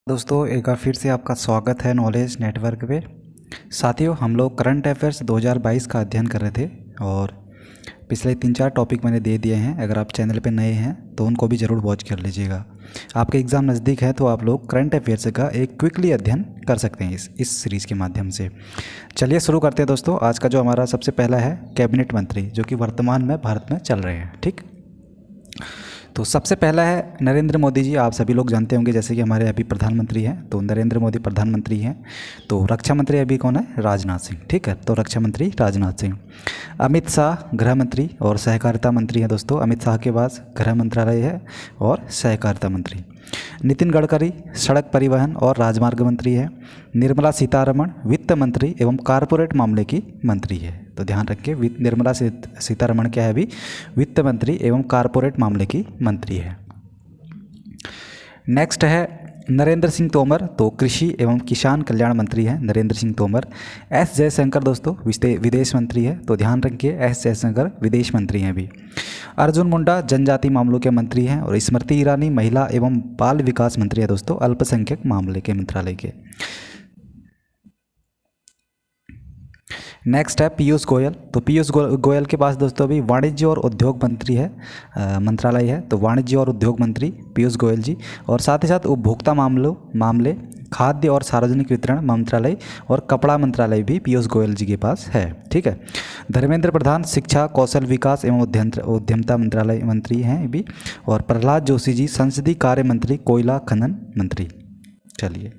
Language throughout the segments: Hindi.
दोस्तों एक बार फिर से आपका स्वागत है नॉलेज नेटवर्क पे। साथियों, हम लोग करंट अफेयर्स 2022 का अध्ययन कर रहे थे और पिछले 3-4 टॉपिक मैंने दे दिए हैं। अगर आप चैनल पे नए हैं तो उनको भी ज़रूर वॉच कर लीजिएगा। आपके एग्ज़ाम नज़दीक है तो आप लोग करंट अफेयर्स का एक क्विकली अध्ययन कर सकते हैं इस सीरीज़ के माध्यम से। चलिए शुरू करते हैं दोस्तों। आज का जो हमारा सबसे पहला है कैबिनेट मंत्री, जो कि वर्तमान में भारत में चल रहे हैं। ठीक, तो सबसे पहला है नरेंद्र मोदी जी। आप सभी लोग जानते होंगे, जैसे कि हमारे अभी प्रधानमंत्री हैं, तो नरेंद्र मोदी प्रधानमंत्री हैं। तो रक्षा मंत्री अभी कौन है? राजनाथ सिंह। ठीक है, तो रक्षा मंत्री राजनाथ सिंह। अमित शाह गृह मंत्री और सहकारिता मंत्री हैं दोस्तों। अमित शाह के पास गृह मंत्रालय है और सहकारिता मंत्री। नितिन गडकरी सड़क परिवहन और राजमार्ग मंत्री है। निर्मला सीतारमण वित्त मंत्री एवं कारपोरेट मामले की मंत्री है। तो ध्यान रखिए, निर्मला सीतारमण क्या है? अभी वित्त मंत्री एवं कारपोरेट मामले की मंत्री है। नेक्स्ट है नरेंद्र सिंह तोमर, तो कृषि एवं किसान कल्याण मंत्री हैं नरेंद्र सिंह तोमर। एस जयशंकर दोस्तों विदेश मंत्री है, तो ध्यान रखिए एस जयशंकर विदेश मंत्री हैं अभी। अर्जुन मुंडा जनजाति मामलों के मंत्री हैं और स्मृति ईरानी महिला एवं बाल विकास मंत्री है दोस्तों, अल्पसंख्यक मामले के मंत्रालय के। नेक्स्ट है पीयूष गोयल, तो पीयूष गोयल के पास दोस्तों अभी वाणिज्य और उद्योग मंत्री है, मंत्रालय है। तो वाणिज्य और उद्योग मंत्री पीयूष गोयल जी, और साथ ही साथ उपभोक्ता मामले, खाद्य और सार्वजनिक वितरण मंत्रालय और कपड़ा मंत्रालय भी पीयूष गोयल जी के पास है। ठीक है। धर्मेंद्र प्रधान शिक्षा कौशल विकास एवं उद्यमता मंत्रालय मंत्री हैं अभी। और प्रहलाद जोशी जी संसदीय कार्य मंत्री कोयला खनन मंत्री। चलिए,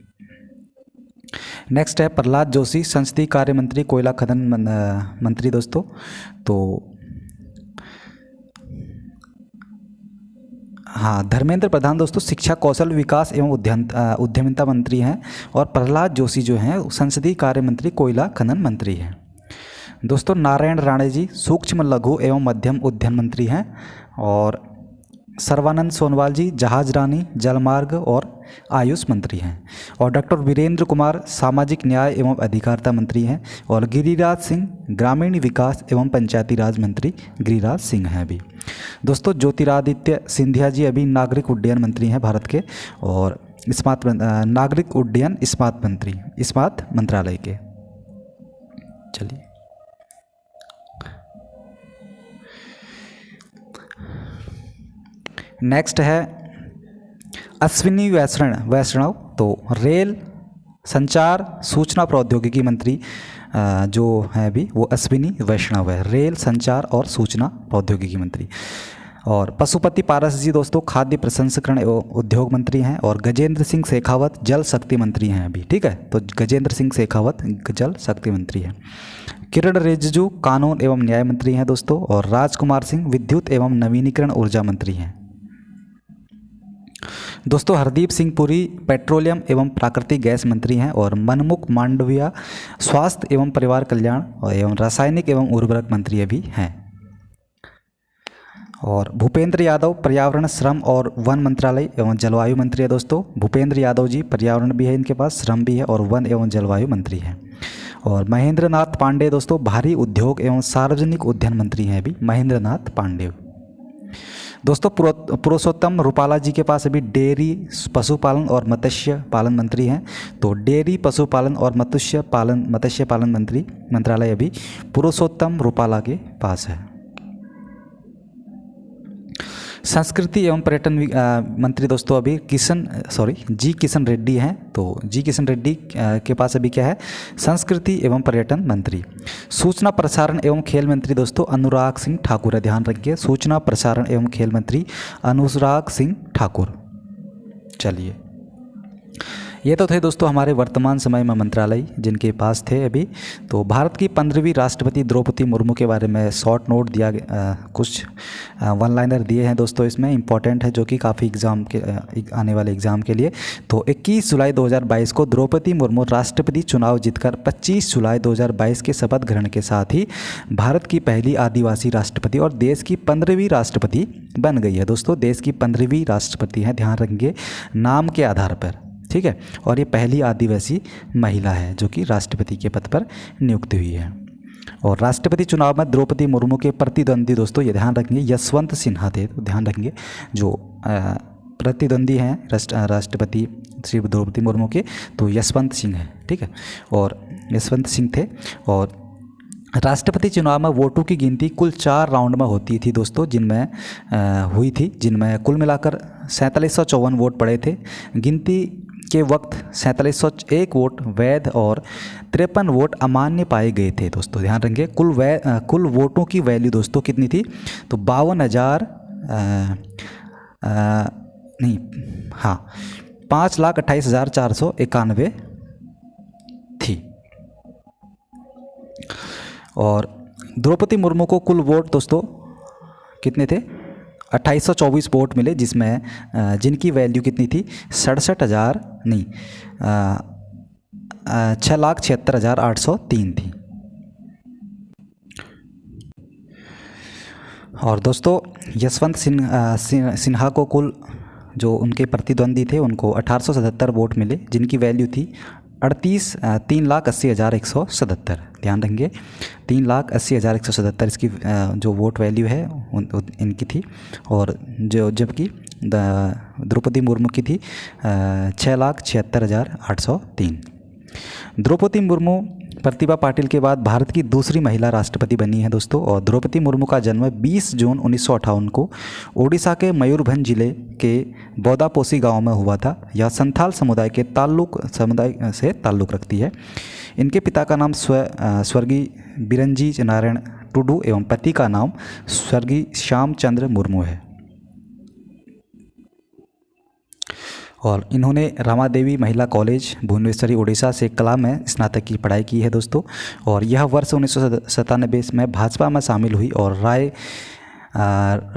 नेक्स्ट है प्रहलाद जोशी संसदीय कार्य मंत्री कोयला खनन मंत्री दोस्तों। तो हाँ, धर्मेंद्र प्रधान दोस्तों शिक्षा कौशल विकास एवं उद्यमिता मंत्री हैं और प्रहलाद जोशी जो हैं संसदीय कार्य मंत्री कोयला खनन मंत्री हैं दोस्तों। नारायण राणे जी सूक्ष्म लघु एवं मध्यम उद्यम मंत्री हैं और सर्बानंद सोनोवाल जी जहाजरानी जलमार्ग और आयुष मंत्री हैं। और डॉक्टर वीरेंद्र कुमार सामाजिक न्याय एवं अधिकारिता मंत्री हैं। और गिरिराज सिंह ग्रामीण विकास एवं पंचायती राज मंत्री गिरिराज सिंह हैं अभी दोस्तों। ज्योतिरादित्य सिंधिया जी अभी नागरिक उड्डयन मंत्री हैं भारत के और नागरिक उड्डयन इस्पात मंत्रालय के। चलिए, नेक्स्ट है अश्विनी वैष्णव, तो रेल संचार सूचना प्रौद्योगिकी मंत्री जो है अभी वो अश्विनी वैष्णव है, रेल संचार और सूचना प्रौद्योगिकी मंत्री। और पशुपति पारस जी दोस्तों खाद्य प्रसंस्करण एवं उद्योग मंत्री हैं। और गजेंद्र सिंह शेखावत जल शक्ति मंत्री हैं अभी। ठीक है, तो गजेंद्र सिंह शेखावत जल शक्ति मंत्री हैं। किरण रिजिजू कानून एवं न्याय मंत्री हैं दोस्तों। और राजकुमार सिंह विद्युत एवं नवीनीकरण ऊर्जा मंत्री हैं दोस्तों। हरदीप सिंह पुरी पेट्रोलियम एवं प्राकृतिक गैस मंत्री हैं। और मनमुख मांडविया स्वास्थ्य एवं परिवार कल्याण एवं रासायनिक एवं उर्वरक मंत्री भी हैं। और भूपेंद्र यादव पर्यावरण श्रम और वन मंत्रालय एवं जलवायु मंत्री है दोस्तों। भूपेंद्र यादव जी पर्यावरण भी है इनके पास, श्रम भी है और वन एवं जलवायु मंत्री हैं। और महेंद्र नाथ पांडे दोस्तों भारी उद्योग एवं सार्वजनिक उद्यान मंत्री हैं अभी, महेंद्र नाथ पांडे दोस्तों। पुरुषोत्तम रूपाला जी के पास अभी डेयरी पशुपालन और मत्स्य पालन मंत्री हैं। तो डेयरी पशुपालन और मत्स्य पालन मंत्रालय अभी पुरुषोत्तम रूपाला के पास है। संस्कृति एवं पर्यटन मंत्री दोस्तों अभी जी किशन रेड्डी हैं। तो जी किशन रेड्डी के पास अभी क्या है? संस्कृति एवं पर्यटन मंत्री। सूचना प्रसारण एवं खेल मंत्री दोस्तों अनुराग सिंह ठाकुर है, ध्यान रखिए, सूचना प्रसारण एवं खेल मंत्री अनुराग सिंह ठाकुर। चलिए, ये तो थे दोस्तों हमारे वर्तमान समय में मंत्रालय जिनके पास थे अभी। तो भारत की 15वीं राष्ट्रपति द्रौपदी मुर्मू के बारे में शॉर्ट नोट दिया, कुछ वन लाइनर दिए हैं दोस्तों, इसमें इंपॉर्टेंट है जो कि काफ़ी आने वाले एग्ज़ाम के लिए। तो 21 जुलाई 2022 को द्रौपदी मुर्मू राष्ट्रपति चुनाव जीतकर 25 जुलाई 2022 के शपथ ग्रहण के साथ ही भारत की पहली आदिवासी राष्ट्रपति और देश की 15वीं राष्ट्रपति बन गई है दोस्तों। देश की 15वीं राष्ट्रपति हैं, ध्यान रखेंगे नाम के आधार पर। ठीक है, और ये पहली आदिवासी महिला है जो कि राष्ट्रपति के पद पर नियुक्त हुई है। और राष्ट्रपति चुनाव में द्रौपदी मुर्मू के प्रतिद्वंदी दोस्तों ये ध्यान रखेंगे यशवंत सिन्हा थे, तो ध्यान रखेंगे जो प्रतिद्वंदी हैं राष्ट्रपति श्री द्रौपदी मुर्मू के, तो यशवंत सिंह है, ठीक है, और यशवंत सिंह थे। और राष्ट्रपति चुनाव में वोटों की गिनती कुल 4 राउंड में होती थी दोस्तों, जिनमें हुई थी, जिनमें कुल मिलाकर 4754 वोट पड़े थे। गिनती के वक्त 4701 वोट वैध और 53 वोट अमान्य पाए गए थे दोस्तों। ध्यान रखेंगे, कुल वोटों की वैल्यू दोस्तों कितनी थी, तो 5,28,491 थी। और द्रौपदी मुर्मू को कुल वोट दोस्तों कितने थे, 2824 वोट मिले, जिसमें जिनकी वैल्यू कितनी थी, 6,76,803 थी। और दोस्तों यशवंत सिन्हा को कुल जो उनके प्रतिद्वंदी थे उनको 1877 वोट मिले, जिनकी वैल्यू थी 3,80,177। ध्यान रखेंगे, 3,80,177 इसकी जो वोट वैल्यू है इनकी थी। और जबकि द्रौपदी मुर्मू की थी 6,76,803। द्रौपदी मुर्मू प्रतिभा पाटिल के बाद भारत की दूसरी महिला राष्ट्रपति बनी है दोस्तों। और द्रौपदी मुर्मू का जन्म 20 जून 1958 को ओडिशा के मयूरभंज जिले के बौदापोसी गांव में हुआ था। यह संथाल समुदाय से ताल्लुक़ रखती है। इनके पिता का नाम स्वर्गीय बिरंजी नारायण टुडू एवं पति का नाम स्वर्गीय श्यामचंद्र मुर्मू है। और इन्होंने रामादेवी महिला कॉलेज भुवनेश्वरी उड़ीसा से कला में स्नातक की पढ़ाई की है दोस्तों। और यह वर्ष 1997 में भाजपा में शामिल हुई और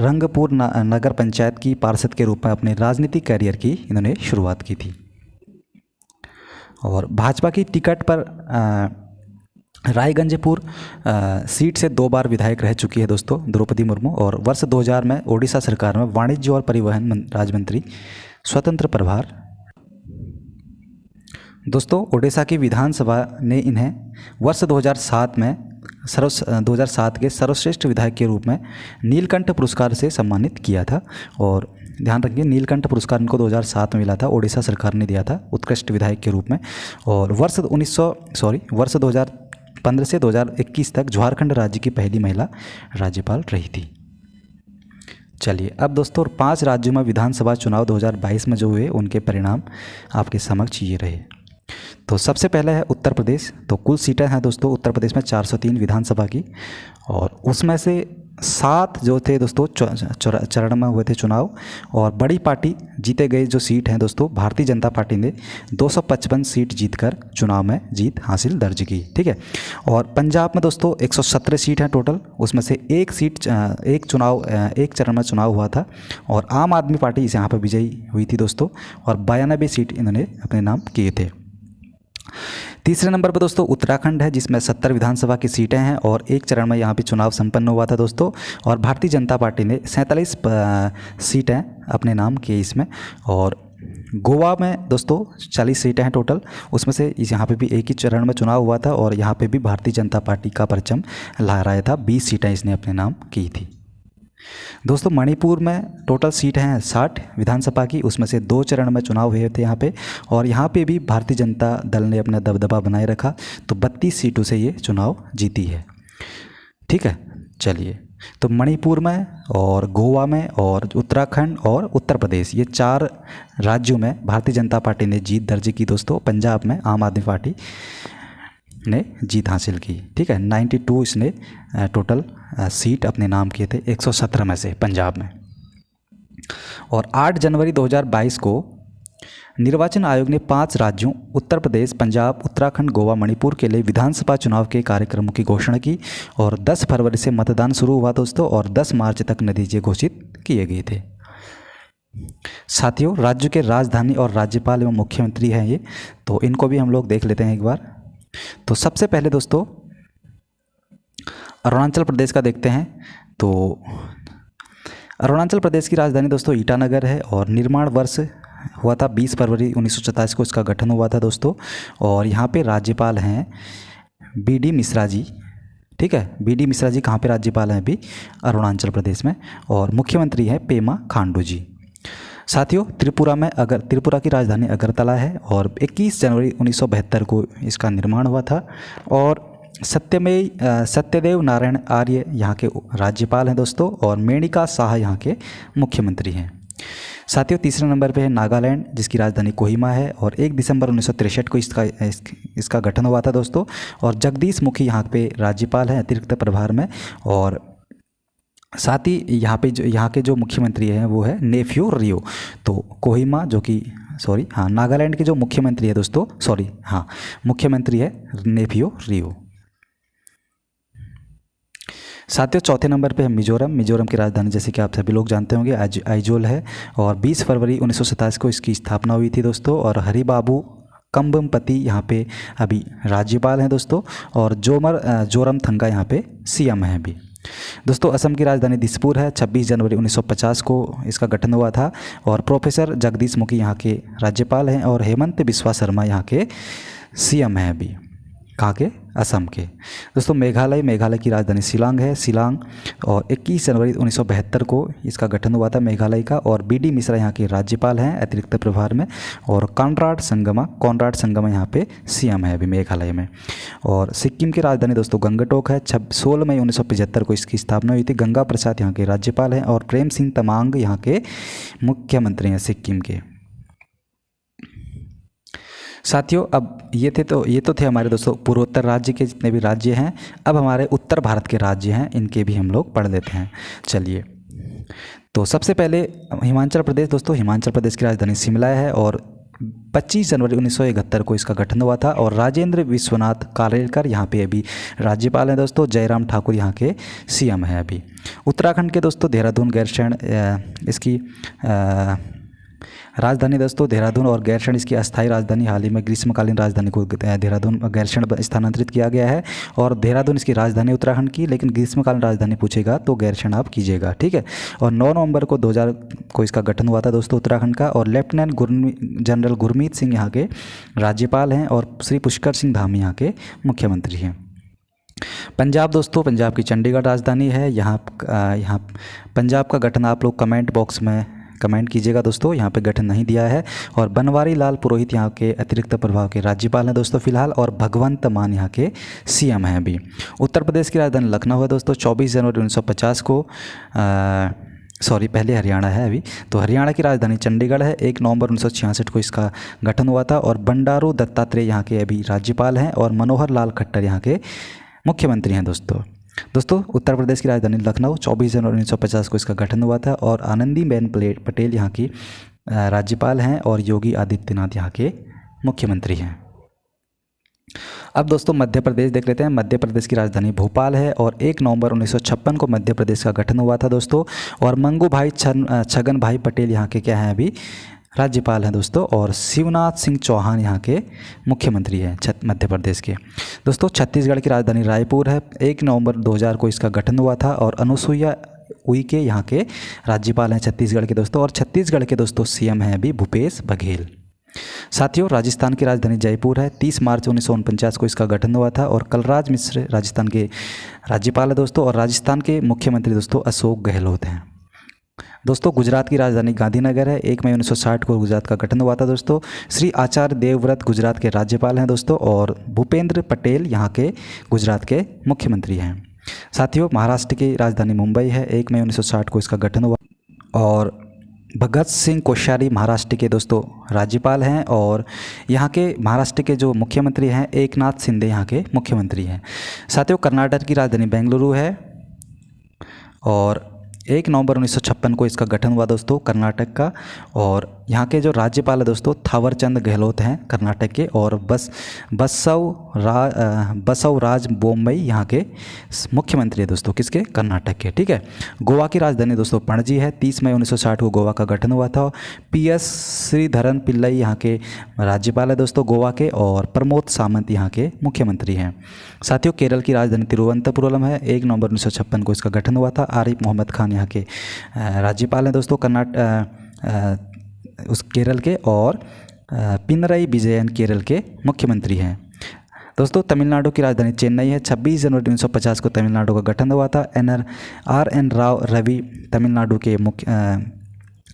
रंगपुर नगर पंचायत की पार्षद के रूप में अपने राजनीतिक करियर की इन्होंने शुरुआत की थी। और भाजपा की टिकट पर रायगंजपुर सीट से 2 बार विधायक रह चुकी है दोस्तों द्रौपदी मुर्मू। और वर्ष 2000 में ओडिशा सरकार में वाणिज्य और परिवहन राज्य मंत्री स्वतंत्र प्रभार। दोस्तों ओडिशा की विधानसभा ने इन्हें वर्ष 2007 के सर्वश्रेष्ठ विधायक के रूप में नीलकंठ पुरस्कार से सम्मानित किया था। और ध्यान रखिए, नीलकंठ पुरस्कार इनको 2007 में मिला था, ओडिशा सरकार ने दिया था उत्कृष्ट विधायक के रूप में। और वर्ष 2015 से 2021 तक झारखंड राज्य की पहली महिला राज्यपाल रही थी। चलिए अब दोस्तों 5 राज्यों में विधानसभा चुनाव 2022 में जो हुए उनके परिणाम आपके समक्ष ये रहे। तो सबसे पहले है उत्तर प्रदेश। तो कुल सीटें हैं दोस्तों उत्तर प्रदेश में 403 विधानसभा की, और उसमें से 7 जो थे दोस्तों चरण में हुए थे चुनाव। और बड़ी पार्टी जीते गए जो सीट हैं दोस्तों, भारतीय जनता पार्टी ने 255 सीट जीतकर चुनाव में जीत हासिल दर्ज की, ठीक है। और पंजाब में दोस्तों 117 सीट हैं टोटल, उसमें से एक चरण में चुनाव हुआ था और आम आदमी पार्टी यहाँ पर विजयी हुई थी दोस्तों, और 92 सीट इन्होंने अपने नाम किए थे। तीसरे नंबर पर दोस्तों उत्तराखंड है, जिसमें 70 विधानसभा की सीटें हैं और एक चरण में यहाँ पे चुनाव संपन्न हुआ था दोस्तों। और भारतीय जनता पार्टी ने 47 सीटें अपने नाम किए इसमें। और गोवा में दोस्तों 40 सीटें हैं टोटल, उसमें से यहाँ पे भी एक ही चरण में चुनाव हुआ था और यहाँ पे भी भारतीय जनता पार्टी का परचम लहराया था। 20 सीटें इसने अपने नाम की थी दोस्तों। मणिपुर में टोटल सीट हैं 60 विधानसभा की, उसमें से 2 चरण में चुनाव हुए थे यहाँ पे, और यहाँ पे भी भारतीय जनता दल ने अपना दबदबा बनाए रखा, तो 32 सीटों से ये चुनाव जीती है, ठीक है। चलिए, तो मणिपुर में और गोवा में और उत्तराखंड और उत्तर प्रदेश, ये 4 राज्यों में भारतीय जनता पार्टी ने जीत दर्ज की दोस्तों। पंजाब में आम आदमी पार्टी ने जीत हासिल की, ठीक है। 92 इसने टोटल सीट अपने नाम किए थे 117 में से पंजाब में। और 8 जनवरी 2022 को निर्वाचन आयोग ने 5 राज्यों उत्तर प्रदेश, पंजाब, उत्तराखंड, गोवा, मणिपुर के लिए विधानसभा चुनाव के कार्यक्रमों की घोषणा की और 10 फरवरी से मतदान शुरू हुआ दोस्तों, और 10 मार्च तक नतीजे घोषित किए गए थे। साथियों, राज्य के राजधानी और राज्यपाल एवं मुख्यमंत्री हैं ये, तो इनको भी हम लोग देख लेते हैं एक बार। तो सबसे पहले दोस्तों अरुणाचल प्रदेश का देखते हैं। तो अरुणाचल प्रदेश की राजधानी दोस्तों ईटानगर है, और निर्माण वर्ष हुआ था 20 फरवरी 1947 को इसका गठन हुआ था दोस्तों। और यहाँ पे राज्यपाल हैं BD मिश्रा जी, ठीक है। BD मिश्रा जी कहाँ पे राज्यपाल हैं अभी? अरुणाचल प्रदेश में। और मुख्यमंत्री हैं पेमा खांडू जी। साथियों त्रिपुरा की राजधानी अगरतला है और 21 जनवरी 1972 को इसका निर्माण हुआ था। और सत्यदेव नारायण आर्य यहाँ के राज्यपाल हैं दोस्तों, और मेनका शाह यहाँ के मुख्यमंत्री हैं। साथियों तीसरे नंबर पे है नागालैंड, जिसकी राजधानी कोहिमा है और 1 दिसंबर 1963 को इसका गठन हुआ था दोस्तों। और जगदीश मुखी यहाँ पे राज्यपाल हैं अतिरिक्त प्रभार में। और साथ ही यहाँ के जो मुख्यमंत्री हैं वो है नेफ्यू रियो। तो कोहिमा नागालैंड के जो मुख्यमंत्री है दोस्तों, मुख्यमंत्री है नेफ्यू रियो। साथियों चौथे नंबर पे है मिजोरम की राजधानी, जैसे कि आप सभी लोग जानते होंगे, आइजोल है और 20 फरवरी 1927 को इसकी स्थापना हुई थी दोस्तों। और हरिबाबू कंबमपति यहाँ पे अभी राज्यपाल हैं दोस्तों, और जोरमथंगा यहाँ पे सीएम हैं अभी। दोस्तों असम की राजधानी दिसपुर है, 26 जनवरी 1950 को इसका गठन हुआ था और प्रोफेसर जगदीश मुखी यहाँ के राज्यपाल हैं और हेमंत बिस्वा शर्मा यहाँ के सीएम हैं अभी। कहाँ के? असम के। दोस्तों मेघालय की राजधानी शिलांग और 21 जनवरी 1972 को इसका गठन हुआ था मेघालय का, और बीडी मिश्रा यहाँ के राज्यपाल हैं अतिरिक्त प्रभार में। और कॉनराड संगमा यहाँ पे सीएम है अभी मेघालय में। और सिक्किम की राजधानी दोस्तों गंगटोक है, 16 मई 1975 को इसकी स्थापना हुई थी। गंगा प्रसाद यहाँ के राज्यपाल हैं और प्रेम सिंह तमांग यहाँ के मुख्यमंत्री हैं सिक्किम के। साथियों अब ये तो थे हमारे दोस्तों पूर्वोत्तर राज्य के जितने भी राज्य हैं। अब हमारे उत्तर भारत के राज्य हैं, इनके भी हम लोग पढ़ लेते हैं। चलिए, तो सबसे पहले हिमाचल प्रदेश दोस्तों, हिमाचल प्रदेश की राजधानी शिमला है और 25 जनवरी 1971 को इसका गठन हुआ था। और राजेंद्र विश्वनाथ कालेलकर यहाँ पे अभी राज्यपाल हैं दोस्तों। जयराम ठाकुर यहाँ के सीएम हैं अभी। उत्तराखंड के दोस्तों देहरादून गैरसैंण इसकी राजधानी दोस्तों देहरादून, और गैरसैंण इसकी अस्थायी राजधानी। हाल ही में ग्रीष्मकालीन राजधानी को देहरादून गैरसैंण स्थानांतरित किया गया है। और देहरादून इसकी राजधानी उत्तराखंड की, लेकिन ग्रीष्मकालीन राजधानी पूछेगा तो गैरसैंण आप कीजिएगा, ठीक है। और 9 नवंबर को 2000 को इसका गठन हुआ था दोस्तों उत्तराखंड का। और लेफ्टिनेंट जनरल गुरमीत सिंह यहाँ के राज्यपाल हैं और श्री पुष्कर सिंह धामी यहाँ के मुख्यमंत्री हैं। पंजाब दोस्तों, पंजाब की चंडीगढ़ राजधानी है। यहाँ पंजाब का गठन आप लोग कमेंट बॉक्स में कमेंट कीजिएगा दोस्तों, यहाँ पे गठन नहीं दिया है। और बनवारी लाल पुरोहित यहाँ के अतिरिक्त प्रभाव के राज्यपाल हैं दोस्तों फिलहाल, और भगवंत मान यहाँ के सीएम हैं अभी। उत्तर प्रदेश की राजधानी लखनऊ है दोस्तों, 24 जनवरी 1950 को पहले हरियाणा है अभी, तो हरियाणा की राजधानी चंडीगढ़ है। 1 नवंबर 1966 को इसका गठन हुआ था। और बंडारू दत्तात्रेय यहाँ के अभी राज्यपाल हैं और मनोहर लाल खट्टर यहाँ के मुख्यमंत्री हैं दोस्तों उत्तर प्रदेश की राजधानी लखनऊ, 24 जनवरी 1950 को इसका गठन हुआ था। और आनंदीबेन पटेल यहाँ की राज्यपाल हैं और योगी आदित्यनाथ यहाँ के मुख्यमंत्री हैं। अब दोस्तों मध्य प्रदेश देख लेते हैं। मध्य प्रदेश की राजधानी भोपाल है और 1 नवंबर 1956 को मध्य प्रदेश का गठन हुआ था दोस्तों। और मंगू भाई छगन भाई पटेल यहाँ के क्या हैं अभी राज्यपाल हैं दोस्तों। और शिवनाथ सिंह चौहान यहाँ के मुख्यमंत्री हैं मध्य प्रदेश के। दोस्तों छत्तीसगढ़ की राजधानी रायपुर है, 1 नवंबर 2000 को इसका गठन हुआ था। और अनुसुईया उइके यहाँ के राज्यपाल हैं छत्तीसगढ़ के दोस्तों। और छत्तीसगढ़ के दोस्तों सीएम हैं अभी भूपेश बघेल। साथियों राजस्थान की राजधानी जयपुर है, 30 मार्च 1949 को इसका गठन हुआ था। और कलराज मिश्र राजस्थान के राज्यपाल है दोस्तों। और राजस्थान के मुख्यमंत्री दोस्तों अशोक गहलोत हैं। दोस्तों गुजरात की राजधानी गांधीनगर है, 1 मई 1960 को गुजरात का गठन हुआ था दोस्तों। श्री आचार्य देवव्रत गुजरात के राज्यपाल हैं दोस्तों। और भूपेंद्र पटेल यहाँ के गुजरात के मुख्यमंत्री हैं। साथियों महाराष्ट्र की राजधानी मुंबई है, 1 मई 1960 को इसका गठन हुआ। और भगत सिंह कोश्यारी महाराष्ट्र के दोस्तों राज्यपाल हैं। और यहाँ के महाराष्ट्र के जो मुख्यमंत्री हैं एकनाथ शिंदे यहाँ के मुख्यमंत्री हैं। साथियों कर्नाटक की राजधानी बेंगलुरु है और 1 नवंबर 1956 को इसका गठन हुआ दोस्तों कर्नाटक का। और यहाँ के जो राज्यपाल है दोस्तों थावरचंद गहलोत हैं कर्नाटक के। और बसवराज बोम्मई यहाँ के मुख्यमंत्री है दोस्तों किसके? कर्नाटक के, ठीक है। गोवा की राजधानी दोस्तों पणजी है, 30 मई 1960 को गोवा का गठन हुआ था। PS श्रीधरन पिल्लई यहाँ के राज्यपाल है दोस्तों गोवा के। और प्रमोद सावंत यहाँ के मुख्यमंत्री हैं। साथियों केरल की राजधानी तिरुवनंतपुरम है, 1 नवंबर 1956 को इसका गठन हुआ था। आरिफ मोहम्मद खान यहाँ के राज्यपाल हैं दोस्तों उस केरल के। और पिनरई विजयन केरल के मुख्यमंत्री हैं। दोस्तों तमिलनाडु की राजधानी चेन्नई है, 26 जनवरी 1950 को तमिलनाडु का गठन हुआ था। RN राव रवि तमिलनाडु के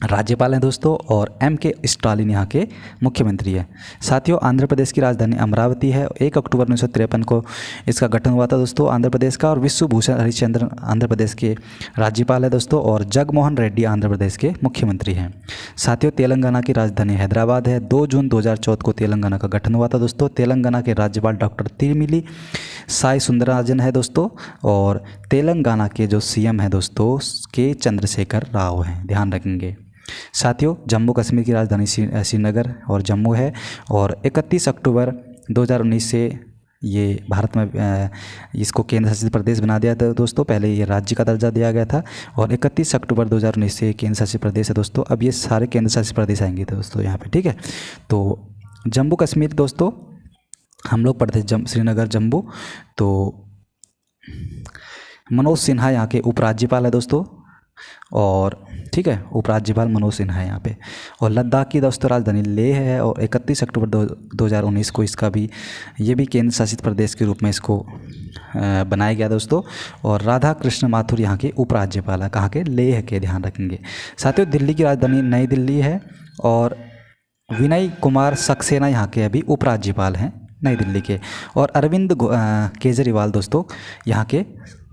राज्यपाल हैं दोस्तों, और एम के स्टालिन यहाँ के मुख्यमंत्री हैं। साथियों, आंध्र प्रदेश की राजधानी अमरावती है। 1 अक्टूबर 1953 को इसका गठन हुआ था दोस्तों आंध्र प्रदेश का। और विश्वभूषण हरिश्चंद्र आंध्र प्रदेश के राज्यपाल है दोस्तों, और जगमोहन रेड्डी आंध्र प्रदेश के मुख्यमंत्री हैं। साथियों, तेलंगाना की राजधानी हैदराबाद है। 2 जून 2014 को तेलंगाना का गठन हुआ था दोस्तों। तेलंगाना के राज्यपाल डॉक्टर तिमिली साई सुंदरराजन है दोस्तों, और तेलंगाना के जो सीएम है दोस्तों के चंद्रशेखर राव हैं, ध्यान रखेंगे। साथियों, जम्मू कश्मीर की राजधानी श्रीनगर और जम्मू है, और 31 अक्टूबर 2019 से ये भारत में इसको केंद्र शासित प्रदेश बना दिया था दोस्तों। पहले ये राज्य का दर्जा दिया गया था, और 31 अक्टूबर 2019 से केंद्र शासित प्रदेश है दोस्तों। अब ये सारे केंद्र शासित प्रदेश आएंगे दोस्तों यहाँ पे, ठीक है। तो जम्मू कश्मीर दोस्तों हम लोग पढ़ते श्रीनगर जम्मू। तो मनोज सिन्हा यहाँ के उपराज्यपाल है दोस्तों, और ठीक है, उपराज्यपाल मनोज सिन्हा है यहाँ पे। और लद्दाख की दोस्तों राजधानी लेह है, और 31 अक्टूबर 2019 को इसका भी ये भी केंद्र शासित प्रदेश के रूप में इसको बनाया गया दोस्तों। और राधा कृष्ण माथुर यहाँ के उपराज्यपाल है, कहाँ के, लेह के, ध्यान रखेंगे। साथियों, दिल्ली की राजधानी नई दिल्ली है, और विनय कुमार सक्सेना यहाँ के अभी उपराज्यपाल हैं नई दिल्ली के। और अरविंद केजरीवाल दोस्तों यहाँ के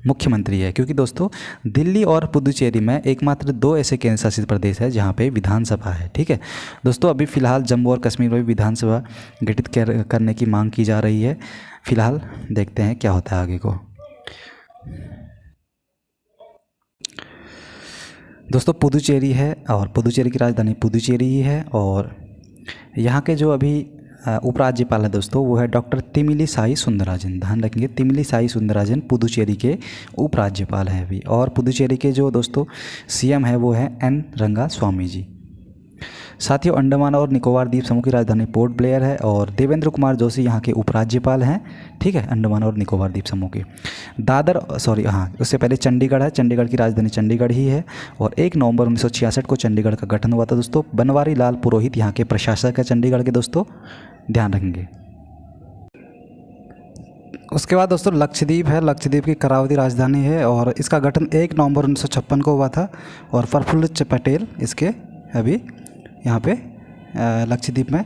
मुख्यमंत्री है, क्योंकि दोस्तों दिल्ली और पुदुचेरी में एकमात्र 2 ऐसे केंद्र शासित प्रदेश है जहाँ पे विधानसभा है, ठीक है दोस्तों। अभी फ़िलहाल जम्मू और कश्मीर में भी विधानसभा गठित करने की मांग की जा रही है। फ़िलहाल देखते हैं क्या होता है आगे को। दोस्तों पुदुचेरी है, और पुदुचेरी की राजधानी पुदुचेरी ही है, और यहाँ के जो अभी उपराज्यपाल है दोस्तों वो है डॉक्टर तिमिली साई सुंदरराजन, ध्यान रखेंगे। तिमिली साई सुंदरराजन पुदुचेरी के उपराज्यपाल हैं अभी। और पुदुचेरी के जो दोस्तों सीएम है वो है एन रंगा स्वामी जी। साथियों, अंडमान और निकोबार द्वीप समूह की राजधानी पोर्ट ब्लेयर है, और देवेंद्र कुमार जोशी यहाँ के उपराज्यपाल हैं, ठीक है, अंडमान और निकोबार द्वीप समूह के। उससे पहले चंडीगढ़ है, चंडीगढ़ की राजधानी चंडीगढ़ ही है। और 1 नवंबर 1966 को चंडीगढ़ का गठन हुआ था दोस्तों। बनवारी लाल पुरोहित यहाँ के प्रशासक है चंडीगढ़ के दोस्तों, ध्यान रखेंगे। उसके बाद दोस्तों लक्षद्वीप है, लक्षद्वीप की करावती राजधानी है, और इसका गठन 1 नवंबर 1956 को हुआ था। और प्रफुल्ल पटेल इसके अभी यहाँ पे लक्षद्वीप में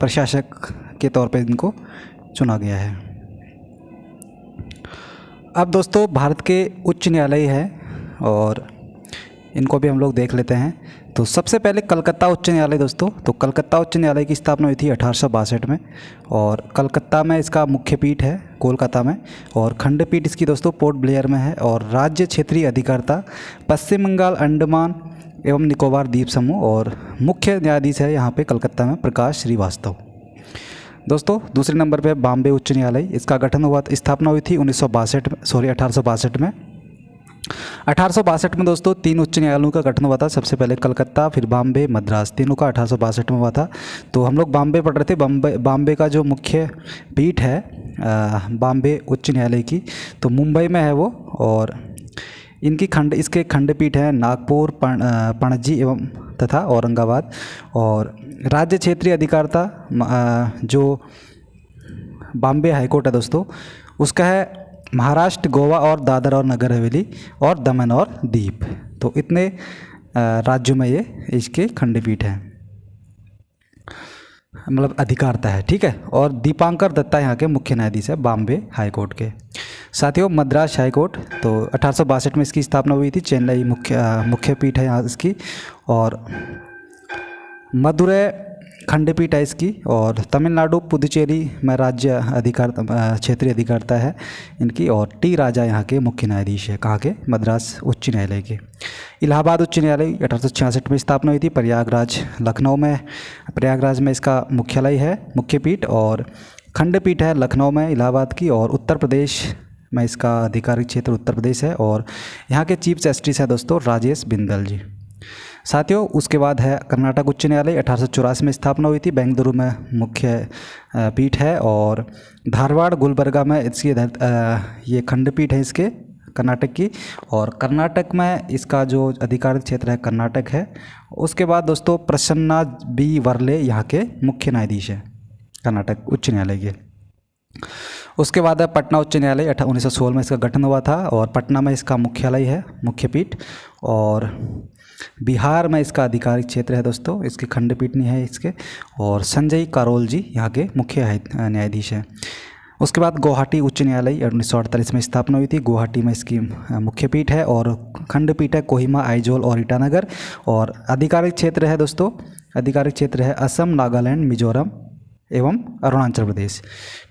प्रशासक के तौर पे इनको चुना गया है। अब दोस्तों भारत के उच्च न्यायालय है, और इनको भी हम लोग देख लेते हैं। तो सबसे पहले कलकत्ता उच्च न्यायालय दोस्तों। तो कलकत्ता उच्च न्यायालय की स्थापना हुई थी 1862 में, और कलकत्ता में इसका मुख्य पीठ है कोलकाता में, और खंडपीठ इसकी दोस्तों पोर्ट ब्लेयर में है। और राज्य क्षेत्रीय अधिकारता पश्चिम बंगाल, अंडमान एवं निकोबार द्वीप समूह, और मुख्य न्यायाधीश है यहाँ पे कलकत्ता में प्रकाश श्रीवास्तव। दोस्तों दूसरे नंबर पे बॉम्बे उच्च न्यायालय, इसका गठन हुआ स्थापना हुई थी 1862 में। 1862 में दोस्तों 3 उच्च न्यायालयों का गठन हुआ था। सबसे पहले कलकत्ता, फिर बॉम्बे, मद्रास, तीनों का 1862 में हुआ था। तो हम लोग बॉम्बे पढ़ रहे थे। बॉम्बे का जो मुख्य पीठ है बॉम्बे उच्च न्यायालय की, तो मुंबई में है वो। और इसके खंडपीठ हैं नागपुर, पणजी एवं तथा औरंगाबाद। और राज्य क्षेत्रीय अधिकारता जो बॉम्बे हाईकोर्ट है दोस्तों उसका है महाराष्ट्र, गोवा और दादर और नगर हवेली, और दमन और दीप। तो इतने राज्यों में ये इसके खंडपीठ हैं, मतलब अधिकारता है, ठीक है। और दीपांकर दत्ता यहाँ के मुख्य न्यायाधीश है बॉम्बे हाईकोर्ट के। साथियों मद्रास हाईकोर्ट, तो 1862 में इसकी स्थापना हुई थी। चेन्नई मुख्य पीठ है यहाँ इसकी। और मदुरै खंडपीठ है इसकी। और तमिलनाडु पुदुचेरी में राज्य क्षेत्रीय अधिकारता है इनकी। और टी राजा यहाँ के मुख्य न्यायाधीश है, कहाँ के, मद्रास उच्च न्यायालय के। इलाहाबाद उच्च न्यायालय 1866 में स्थापना हुई थी प्रयागराज लखनऊ में। प्रयागराज में इसका मुख्यालय है, मुख्य पीठ। और खंडपीठ है लखनऊ में इलाहाबाद की। और उत्तर प्रदेश में इसका आधिकारिक क्षेत्र उत्तर प्रदेश है। और यहाँ के चीफ जस्टिस है दोस्तों राजेश बिंदल जी। साथियों उसके बाद है कर्नाटक उच्च न्यायालय, 1884 में स्थापना हुई थी। बेंगलुरु में मुख्य पीठ है। और धारवाड़ गुलबर्गा में इसकी ये खंडपीठ है इसके कर्नाटक की। और कर्नाटक में इसका जो अधिकारिक क्षेत्र है कर्नाटक है। उसके बाद दोस्तों प्रसन्ना बी वर्ले यहाँ के मुख्य न्यायाधीश है कर्नाटक उच्च न्यायालय के। उसके बाद है पटना उच्च न्यायालय, 1916 में इसका गठन हुआ था। और पटना में इसका मुख्यालय है, मुख्य पीठ। और बिहार में इसका आधिकारिक क्षेत्र है दोस्तों, इसकी खंडपीठ नहीं है इसके। और संजय करोल जी यहाँ के मुख्य न्यायाधीश हैं। उसके बाद गुवाहाटी उच्च न्यायालय 1948 में स्थापना हुई थी। गुवाहाटी में इसकी मुख्य पीठ है और खंडपीठ है कोहिमा, आइजोल और ईटानगर। और आधिकारिक क्षेत्र है दोस्तों, आधिकारिक क्षेत्र है असम, नागालैंड, मिजोरम एवं अरुणाचल प्रदेश।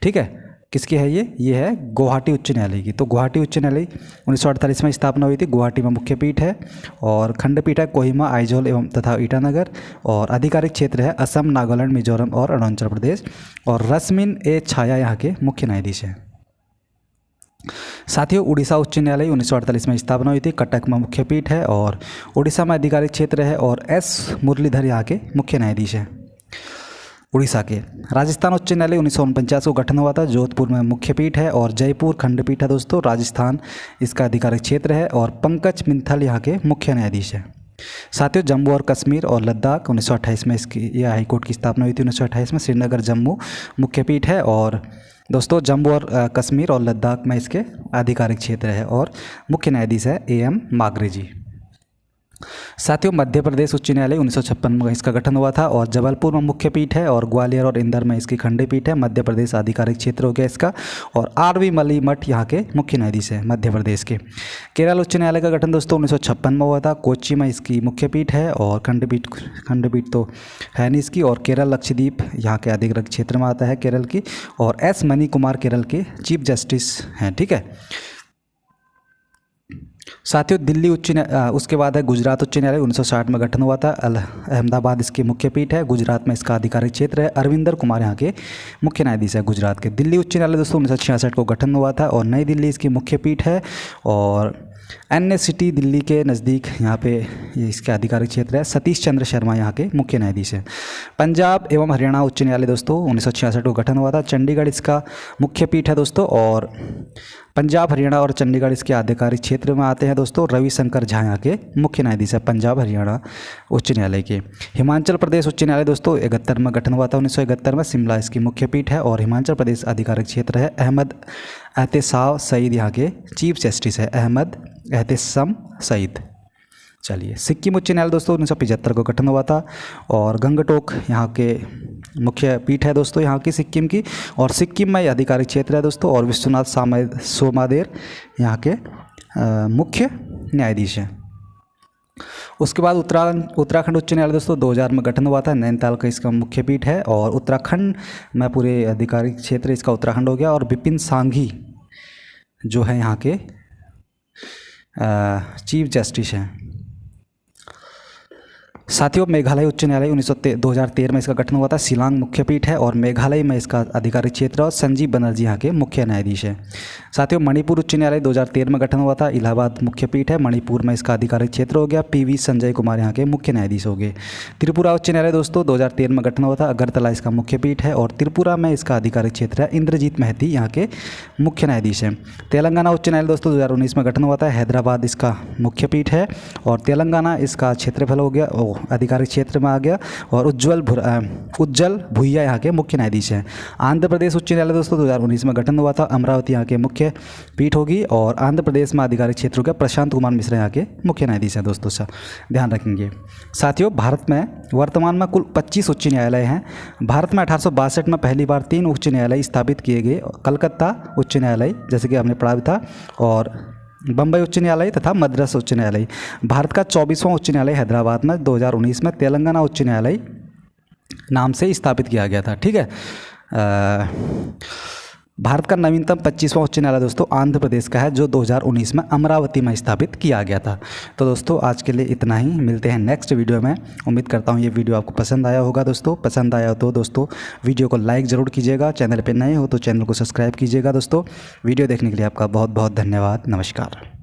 ठीक है, किसकी है ये है गुवाहाटी उच्च न्यायालय की। तो गुवाहाटी उच्च न्यायालय 1948 में स्थापना हुई थी। गुवाहाटी में मुख्य पीठ है और खंडपीठ है कोहिमा, आइजोल एवं तथा ईटानगर। और आधिकारिक क्षेत्र है असम, नागालैंड, मिजोरम और अरुणाचल प्रदेश। और रश्मिन ए छाया यहाँ के मुख्य न्यायाधीश हैं। साथियों, उड़ीसा उच्च न्यायालय 1948 में स्थापना हुई थी। कटक में मुख्य पीठ है और उड़ीसा में आधिकारिक क्षेत्र है। और एस मुरलीधर यहाँ के मुख्य न्यायाधीश हैं उड़ीसा के। राजस्थान उच्च न्यायालय 1949 को गठन हुआ था। जोधपुर में मुख्य पीठ है और जयपुर खंडपीठ है दोस्तों। राजस्थान इसका आधिकारिक क्षेत्र है और पंकज मित्तल यहाँ के मुख्य न्यायाधीश हैं। साथियों, जम्मू और कश्मीर और लद्दाख 1928 में इसकी यह हाईकोर्ट की स्थापना हुई थी। 1928 में श्रीनगर जम्मू मुख्य पीठ है। और दोस्तों जम्मू और कश्मीर और लद्दाख में इसके आधिकारिक क्षेत्र है और मुख्य न्यायाधीश है AM मागरे जी। साथियों, मध्य प्रदेश उच्च न्यायालय 1956 में इसका गठन हुआ था और जबलपुर में मुख्य पीठ है और ग्वालियर और इंदौर में इसकी खंडपीठ है। मध्य प्रदेश आधिकारिक क्षेत्र हो गया इसका। और RV मली मठ यहाँ के मुख्य न्यायाधीश है मध्य प्रदेश के। केरल उच्च न्यायालय का गठन दोस्तों 1956 में हुआ था। कोच्चि में इसकी मुख्य पीठ है और खंडपीठ तो है नहीं इसकी। और केरल लक्षद्वीप यहाँ के आधिकारिक क्षेत्र में आता है केरल की। और S मनी कुमार केरल के चीफ जस्टिस हैं। ठीक है साथियों, दिल्ली उसके बाद है गुजरात उच्च न्यायालय 1960 में गठन हुआ था। अहमदाबाद इसकी मुख्य पीठ है। गुजरात में इसका आधिकारिक क्षेत्र है। अरविंदर कुमार यहाँ के मुख्य न्यायाधीश है गुजरात के। दिल्ली उच्च न्यायालय दोस्तों 1966 को गठन हुआ था और नई दिल्ली इसकी मुख्य पीठ है। और NS सिटी दिल्ली के नज़दीक यहाँ पे ये इसका आधिकारिक क्षेत्र है। सतीश चंद्र शर्मा यहाँ के मुख्य न्यायाधीश हैं। पंजाब एवं हरियाणा उच्च न्यायालय दोस्तों 1966 को गठन हुआ था। चंडीगढ़ इसका मुख्य पीठ है दोस्तों। और पंजाब, हरियाणा और चंडीगढ़ इसके आधिकारिक क्षेत्र में आते हैं दोस्तों। रविशंकर झा यहाँ के मुख्य न्यायाधीश है पंजाब हरियाणा उच्च न्यायालय के। हिमाचल प्रदेश उच्च न्यायालय दोस्तों 71 में गठन हुआ था। 1971 में शिमला इसकी मुख्य पीठ है और हिमाचल प्रदेश आधिकारिक क्षेत्र है। अहमद एहतेसाब सईद यहाँ के चीफ जस्टिस है। अहमद एहतेसाब सईद। चलिए, सिक्किम उच्च न्यायालय दोस्तों 1975 को गठन हुआ था और गंगटोक यहाँ के मुख्य पीठ है दोस्तों यहाँ की सिक्किम की। और सिक्किम में आधिकारिक क्षेत्र है दोस्तों। और विश्वनाथ सोमादेर यहाँ के मुख्य न्यायाधीश हैं। उसके बाद उत्तराखंड उच्च न्यायालय दोस्तों 2000 में गठन हुआ था। नैनीताल का इसका मुख्य पीठ है और उत्तराखंड में पूरे आधिकारिक क्षेत्र इसका उत्तराखंड हो गया। और विपिन सांघी जो है यहाँ के चीफ जस्टिस हैं। साथियों, मेघालय उच्च न्यायालय 2013 में इसका गठन हुआ था। शिलांग मुख्य पीठ है और मेघालय में इसका आधिकारिक क्षेत्र और संजीव बनर्जी यहाँ के मुख्य न्यायाधीश हैं। साथियों, मणिपुर उच्च न्यायालय 2013 में गठन हुआ था। इलाहाबाद मुख्य पीठ है। मणिपुर में इसका आधिकारिक क्षेत्र हो गया। PV संजय कुमार यहाँ के मुख्य न्यायाधीश हो गए। त्रिपुरा उच्च न्यायालय दोस्तों 2013 में गठन हुआ था। अगरतला इसका मुख्य पीठ है और त्रिपुरा में इसका आधिकारिक क्षेत्र है। इंद्रजीत महती यहाँ के मुख्य न्यायाधीश हैं। तेलंगाना उच्च न्यायालय दोस्तों 2019 में गठन हुआ था। हैदराबाद इसका मुख्य पीठ है और तेलंगाना इसका क्षेत्रफल हो गया आधिकारिक क्षेत्र में आ गया। और उज्जवल भुइया यहाँ के मुख्य न्यायाधीश हैं। आंध्र प्रदेश उच्च न्यायालय दोस्तों 2019 में गठन हुआ था। अमरावती यहाँ के मुख्य पीठ होगी और आंध्र प्रदेश में आधिकारिक क्षेत्र हो गया। प्रशांत कुमार मिश्रा यहाँ के मुख्य न्यायाधीश हैं दोस्तों, सा ध्यान रखेंगे। साथियों, भारत में वर्तमान में कुल 25 उच्च न्यायालय हैं। भारत में 1862 में पहली बार 3 उच्च न्यायालय स्थापित किए गए। कलकत्ता उच्च न्यायालय जैसे कि हमने पढ़ा भी था, और बम्बई उच्च न्यायालय तथा मद्रास उच्च न्यायालय। भारत का 24वां उच्च न्यायालय हैदराबाद में 2019 में तेलंगाना उच्च न्यायालय नाम से स्थापित किया गया था। ठीक है, भारत का नवीनतम 25वां उच्च न्यायालय दोस्तों आंध्र प्रदेश का है, जो 2019 में अमरावती में स्थापित किया गया था। तो दोस्तों आज के लिए इतना ही, मिलते हैं नेक्स्ट वीडियो में। उम्मीद करता हूँ ये वीडियो आपको पसंद आया होगा दोस्तों। पसंद आया हो तो दोस्तों वीडियो को लाइक ज़रूर कीजिएगा। चैनल पर नए हो तो चैनल को सब्सक्राइब कीजिएगा दोस्तों। वीडियो देखने के लिए आपका बहुत बहुत धन्यवाद। नमस्कार।